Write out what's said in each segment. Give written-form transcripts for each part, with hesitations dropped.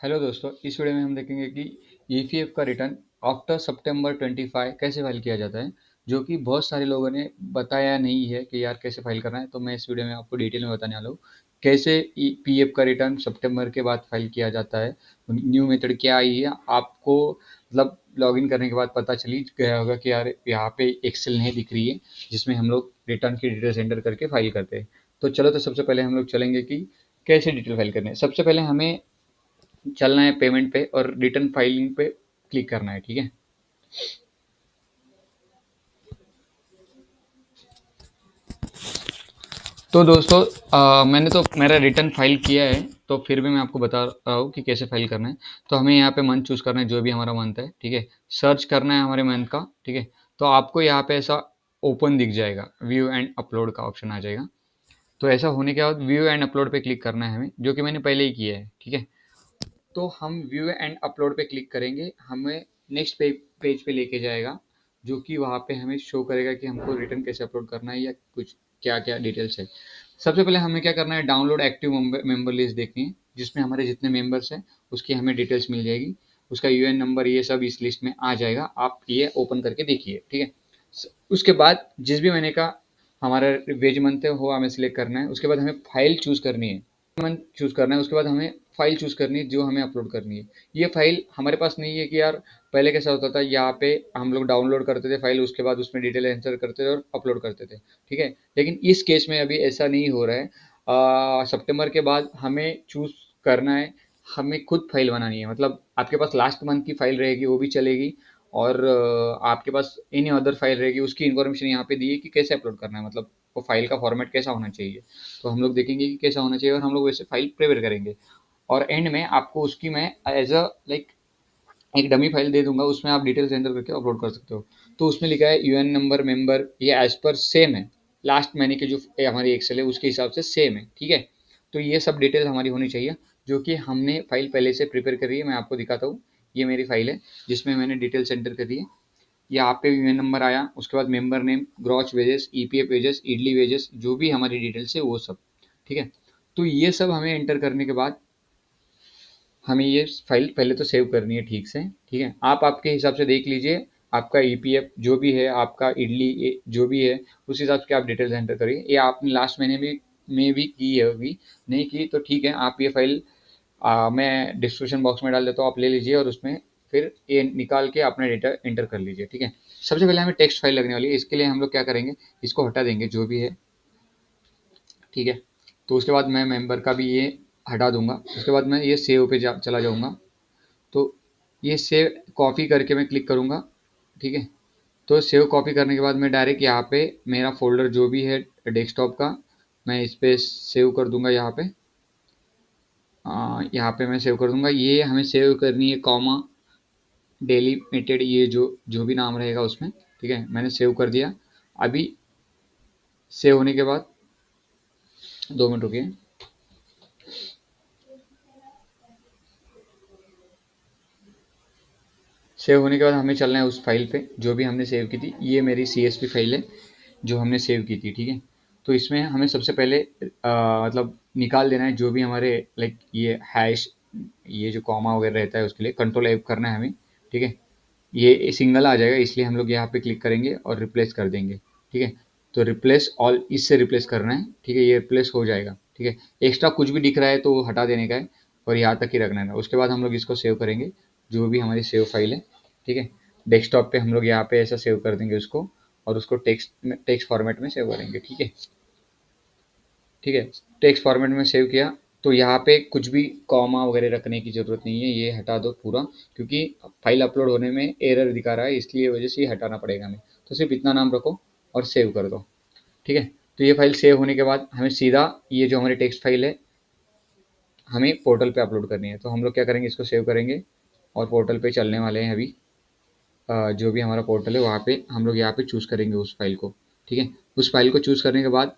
Hello दोस्तों, इस video में हम देखेंगे कि ईपीएफ का रिटर्न आफ्टर सितंबर 25 कैसे फाइल किया जाता है, जो कि बहुत सारे लोगों ने बताया नहीं है कि यार कैसे फाइल करना है। तो मैं इस वीडियो में आपको डिटेल में बताने वाला हूँ कैसे ईपीएफ का रिटर्न सितंबर के बाद फाइल किया जाता है। न्यू मेथड क्या आई है आपको, मतलब लॉगिन करने के बाद पता चली गया होगा कि यार यहाँ पे एक्सेल नहीं दिख रही है जिसमें हम लोग रिटर्न की डिटेल्स एंटर करके फाइल करते हैं। तो चलो, तो सबसे पहले हम लोग चलेंगे कि कैसे डिटेल फाइल करने हैं। सबसे पहले हमें चलना है पेमेंट पे और रिटर्न फाइलिंग पे क्लिक करना है, ठीक है। तो दोस्तों, मैंने तो मेरा रिटर्न फाइल किया है, तो फिर भी मैं आपको बता रहा हूँ कि कैसे फाइल करना है। तो हमें यहाँ पे मंथ चूज़ करना है, जो भी हमारा मंथ है, ठीक है। सर्च करना है हमारे मंथ का, ठीक है। तो आपको यहाँ पे ऐसा ओपन दिख जाएगा, व्यू एंड अपलोड का ऑप्शन आ जाएगा। तो ऐसा होने के बाद व्यू एंड अपलोड पे क्लिक करना है हमें, जो कि मैंने पहले ही किया है, ठीक है। तो हम व्यू एंड अपलोड पे क्लिक करेंगे, हमें नेक्स्ट पेज पे लेके जाएगा, जो कि वहाँ पे हमें शो करेगा कि हमको रिटर्न कैसे अपलोड करना है या कुछ क्या क्या डिटेल्स है। सबसे पहले हमें क्या करना है, डाउनलोड एक्टिव मेंबर लिस्ट देखनी है, जिसमें हमारे जितने मेंबर्स हैं उसकी हमें डिटेल्स मिल जाएगी। उसका यूएन नंबर ये सब इस लिस्ट में आ जाएगा, आप ये ओपन करके देखिए, ठीक है। उसके बाद जिस भी महीने का हमारा वेज मंथ है वो हमें सिलेक्ट करना है। उसके बाद हमें फाइल चूज करनी है, मंथ चूज करना है। उसके बाद हमें फाइल चूज करनी है जो हमें अपलोड करनी है। ये फाइल हमारे पास नहीं है कि यार पहले कैसा होता था, यहाँ पे हम लोग डाउनलोड करते थे फाइल, उसके बाद उसमें डिटेल एंटर करते थे और अपलोड करते थे, ठीक है। लेकिन इस केस में अभी ऐसा नहीं हो रहा है। सितंबर के बाद हमें चूज करना है, हमें खुद फाइल बनानी है। मतलब आपके पास लास्ट मंथ की फाइल रहेगी वो भी चलेगी, और आपके पास एनी अदर फाइल रहेगी, उसकी इन्फॉर्मेशन यहाँ पे दी है कि कैसे अपलोड करना है, मतलब वो फाइल का फॉर्मेट कैसा होना चाहिए। तो हम लोग देखेंगे कि कैसा होना चाहिए और हम लोग वैसे फाइल प्रिपेयर करेंगे। और एंड में आपको उसकी मैं एज अ लाइक एक डमी फाइल दे दूंगा, उसमें आप डिटेल्स एंटर करके अपलोड कर सकते हो। तो उसमें लिखा है यूएन नंबर मेंबर, ये एज पर सेम है, लास्ट महीने की जो हमारी एक्सेल है उसके हिसाब से सेम है, ठीक है। तो ये सब डिटेल हमारी होनी चाहिए, जो कि हमने फाइल पहले से प्रिपेयर करी है। मैं आपको दिखाता हूँ, ये मेरी फाइल है जिसमें मैंने डिटेल्स एंटर करी है। यहाँ पे यूएन नंबर आया, उसके बाद member name, gross wages, EPF wages, idli wages, जो भी हमारी डिटेल्स है वो सब, ठीक है। तो ये सब हमें एंटर करने के बाद हमें ये फाइल पहले तो सेव करनी है ठीक से, ठीक है। आप आपके हिसाब से देख लीजिए, आपका ईपीएफ जो भी है, आपका इडली जो भी है, उस हिसाब से आप डिटेल्स एंटर करिए। ये आपने लास्ट महीने में भी की है, होगी नहीं की तो ठीक है, आप ये फाइल मैं डिस्क्रिप्शन बॉक्स में डाल देता हूँ, आप ले लीजिए और उसमें फिर ये निकाल के अपना डेटा एंटर कर लीजिए, ठीक है। सबसे पहले हमें टेक्स्ट फाइल लगने वाली है, इसके लिए हम लोग क्या करेंगे, इसको हटा देंगे जो भी है, ठीक है। तो उसके बाद मैं मेंबर का भी ये हटा दूंगा। उसके बाद मैं ये सेव पे चला जाऊंगा। तो ये सेव कॉपी करके मैं क्लिक करूंगा, ठीक है। तो सेव कॉपी करने के बाद मैं डायरेक्ट यहाँ पे मेरा फोल्डर जो भी है डेस्कटॉप का, मैं इस पे सेव कर दूंगा। यहाँ पे मैं सेव कर दूंगा। ये हमें सेव करनी है कॉमा डेलीमिटेड, ये जो जो भी नाम रहेगा उसमें, ठीक है। मैंने सेव कर दिया। अभी सेव होने के बाद 2 मिनट रुकिए। सेव होने के बाद हमें चलना है उस फाइल पे जो भी हमने सेव की थी। ये मेरी CSV फाइल है जो हमने सेव की थी, ठीक है। तो इसमें हमें सबसे पहले मतलब निकाल देना है जो भी हमारे लाइक ये हैश, ये जो कॉमा वगैरह रहता है उसके लिए कंट्रोल F करना है हमें, ठीक है। ये सिंगल आ जाएगा, इसलिए हम लोग यहाँ पे क्लिक करेंगे और रिप्लेस कर देंगे, ठीक है। तो रिप्लेस ऑल, इससे रिप्लेस करना है, ठीक है। ये रिप्लेस हो जाएगा, ठीक है। एक्स्ट्रा कुछ भी दिख रहा है तो वो हटा देने का है और यहाँ तक ही रखना है। उसके बाद हम लोग इसको सेव करेंगे, जो भी हमारी सेव फाइल है, ठीक है। डेस्कटॉप पे हम लोग यहाँ पे ऐसा सेव कर देंगे उसको, और उसको टेक्स्ट फॉर्मेट में सेव करेंगे, ठीक है, ठीक है। टेक्स्ट फॉर्मेट में सेव किया। तो यहाँ पे कुछ भी कॉमा वगैरह रखने की ज़रूरत नहीं है, ये हटा दो पूरा, क्योंकि फाइल अपलोड होने में एरर दिखा रहा है, इसलिए वजह से ये हटाना पड़ेगा हमें। तो सिर्फ इतना नाम रखो और सेव कर दो, ठीक है। तो ये फाइल सेव होने के बाद हमें सीधा ये जो हमारी टेक्स्ट फाइल है हमें पोर्टल पे अपलोड करनी है। तो हम लोग क्या करेंगे, इसको सेव करेंगे और पोर्टल पे चलने वाले हैं अभी। जो भी हमारा पोर्टल है वहाँ पे हम लोग यहाँ पे चूज़ करेंगे उस फाइल को, ठीक है। उस फाइल को चूज़ करने के बाद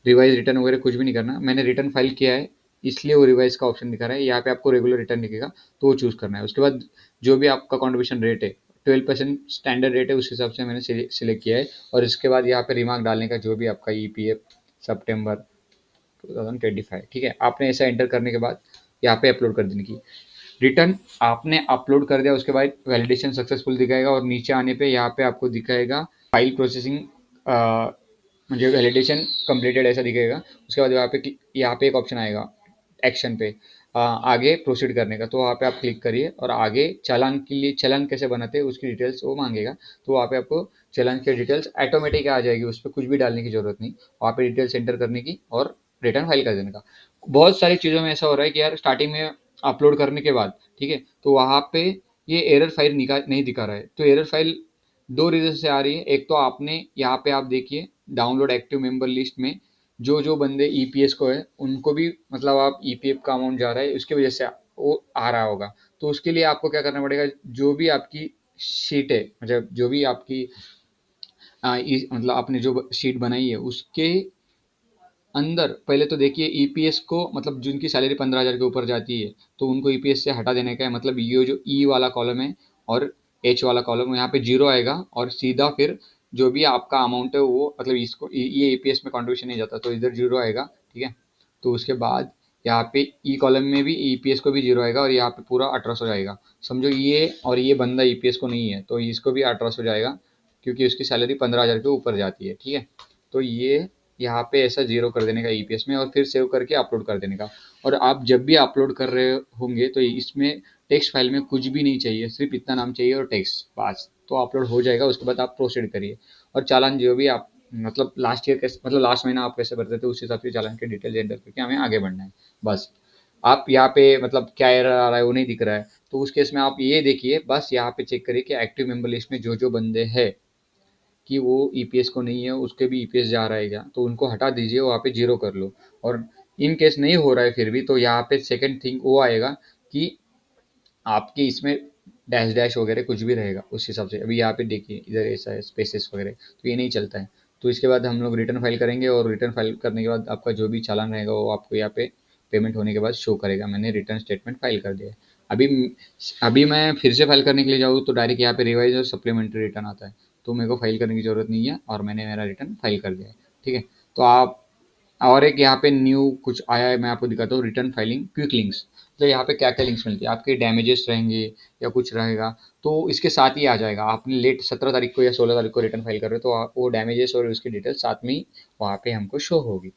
रिवाइज रिटर्न वगैरह कुछ भी नहीं करना। मैंने रिटर्न फाइल किया है इसलिए वो रिवाइज का ऑप्शन दिखा रहा है। यहाँ पे आपको रेगुलर रिटर्न दिखेगा, तो वो चूज़ करना है। उसके बाद जो भी आपका कॉन्ट्रीब्यूशन रेट है 12% स्टैंडर्ड रेट है, उस हिसाब से मैंने सिलेक्ट किया है। और इसके बाद यहाँ पे रिमार्क डालने का, जो भी आपका EPF सितंबर 2025, ठीक है। आपने ऐसा एंटर करने के बाद यहाँ पे अपलोड कर देने की। रिटर्न आपने अपलोड कर दिया, उसके बाद वैलिडेशन सक्सेसफुल दिखाएगा और नीचे आने पे यहाँ पे आपको दिखाएगा फाइल प्रोसेसिंग, म्हणजे वैलिडेशन कंप्लीटेड ऐसा दिखेगा। उसके बाद यहाँ पे एक ऑप्शन आएगा एक्शन पे, आगे प्रोसीड करने का, तो वहाँ पे आप क्लिक करिए और आगे चालान के लिए, चालान कैसे बनाते हैं उसकी डिटेल्स वो मांगेगा, तो वहाँ पे आपको चालान की डिटेल्स ऑटोमेटिक आ जाएगी, उस पर कुछ भी डालने की जरूरत नहीं, वहाँ पे डिटेल्स एंटर करने की और रिटर्न फाइल कर देने का। बहुत सारी चीज़ों में ऐसा हो रहा है कि यार स्टार्टिंग में अपलोड करने के बाद, ठीक है, तो वहाँ पे ये एरर फाइल नहीं दिखा रहा है, तो एरर फाइल दो रीजन से आ रही है। एक तो आपने यहाँ पे आप देखिए डाउनलोड एक्टिव मेंबर लिस्ट में जो जो बंदे ईपीएस को है उनको भी मतलब आप ईपीएफ का अमाउंट जा रहा है, उसकी वजह से वो आ रहा होगा। तो उसके लिए आपको क्या करना पड़ेगा, जो भी आपकी शीट है, मतलब जो भी आपकी मतलब आपने जो शीट बनाई है उसके अंदर पहले तो देखिए ईपीएस को, मतलब जिनकी सैलरी 15,000 के ऊपर जाती है तो उनको ईपीएस से हटा देने का है। मतलब ये जो ई वाला कॉलम है और एच वाला कॉलम, यहाँ पे जीरो आएगा और सीधा फिर जो भी आपका अमाउंट है वो, मतलब इसको ये ईपीएस में कंट्रीब्यूशन नहीं जाता तो इधर जीरो आएगा, ठीक है। तो उसके बाद यहाँ पे ई कॉलम में भी ईपीएस को भी जीरो आएगा और यहाँ पे पूरा 1800 जाएगा। समझो ये और ये बंदा ईपीएस को नहीं है तो इसको भी 1800 जाएगा, क्योंकि उसकी सैलरी 15,000 के ऊपर जाती है, ठीक है। तो ये यहाँ पे ऐसा जीरो कर देने का ईपीएस में और फिर सेव करके अपलोड कर देने का। और आप जब भी अपलोड कर रहे होंगे तो इसमें टेक्स्ट फाइल में कुछ भी नहीं चाहिए, सिर्फ इतना नाम चाहिए और टेक्स्ट, बस तो अपलोड हो जाएगा। उसके बाद आप प्रोसीड करिए और चालान जो भी आप, मतलब लास्ट ईयर कैसे, मतलब लास्ट महीना आप कैसे भरते थे उस हिसाब से चालान के डिटेल एंटर करके हमें आगे बढ़ना है बस। आप यहाँ पे मतलब क्या एरर आ रहा है वो नहीं दिख रहा है, तो उस केस में आप ये देखिए, बस यहाँ पे चेक करिए कि एक्टिव मेंबर लिस्ट में जो जो बंदे हैं कि वो ईपीएस को नहीं है उसके भी ईपीएस जा रहा है क्या, तो उनको हटा दीजिए, वहाँ पे जीरो कर लो। और इन केस नहीं हो रहा है फिर भी, तो यहाँ पे सेकंड थिंग वो आएगा कि आपके इसमें डैश डैश वगैरह कुछ भी रहेगा उस हिसाब से। अभी यहाँ पे देखिए इधर ऐसा है स्पेसेस वगैरह, तो ये नहीं चलता है। तो इसके बाद हम लोग रिटर्न फाइल करेंगे और रिटर्न फाइल करने के बाद आपका जो भी चालान रहेगा वो आपको यहाँ पे पेमेंट होने के बाद शो करेगा, मैंने रिटर्न स्टेटमेंट फाइल कर दिया है। अभी अभी मैं फिर से फाइल करने के लिए जाऊँ तो डायरेक्ट यहाँ पे रिवाइज और सप्लीमेंट्री रिटर्न आता है, तो मेरे को फाइल करने की ज़रूरत नहीं है और मैंने मेरा रिटर्न फाइल कर दिया है, ठीक है। तो आप, और एक यहाँ पे न्यू कुछ आया है, मैं आपको दिखाता हूँ, रिटर्न फाइलिंग क्विक लिंक्स। तो यहाँ पे क्या क्या लिंक्स मिलती है, आपके डैमेजेस रहेंगे या कुछ रहेगा तो इसके साथ ही आ जाएगा। आपने लेट 17 तारीख को या 16 तारीख को रिटर्न फाइल कर रहे हो तो वो डैमेजेस और उसकी डिटेल साथ में ही वहाँ पे हमको शो होगी।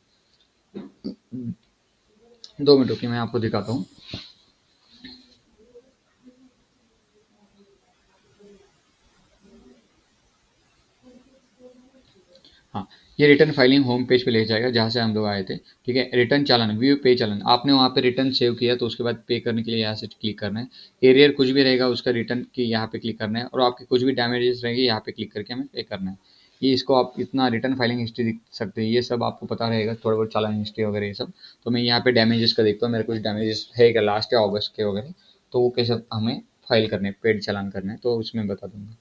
2 मिनट रुकिए मैं आपको दिखाता हूँ। हाँ, ये रिटर्न फाइलिंग होम पेज पे ले जाएगा जहाँ से हम लोग आए थे, ठीक है। रिटर्न चालान, व्यू पे चालान, आपने वहाँ पे रिटर्न सेव किया तो उसके बाद पे करने के लिए यहाँ से क्लिक करना है। एरियर कुछ भी रहेगा उसका रिटर्न की यहाँ पे क्लिक करना है और आपके कुछ भी डैमेजेस रहेंगे यहाँ पे क्लिक करके हमें पे करना है। ये इसको आप इतना रिटर्न फाइलिंग हिस्ट्री देख सकते हैं, ये सब आपको पता रहेगा थोड़ा बहुत चालान हिस्ट्री वगैरह ये सब। तो मैं यहाँ पे डैमेजेस का देखता हूँ, मेरे कुछ डैमेजेस है क्या लास्ट या अगस्त के वगैरह, तो वो कैसे हमें फाइल करने, पेड चालान करना है तो उसमें बता दूंगा।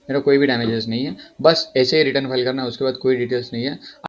मेरा कोई भी डैमेजेस नहीं है, बस ऐसे ही रिटर्न फाइल करना है, उसके बाद कोई डिटेल्स नहीं है।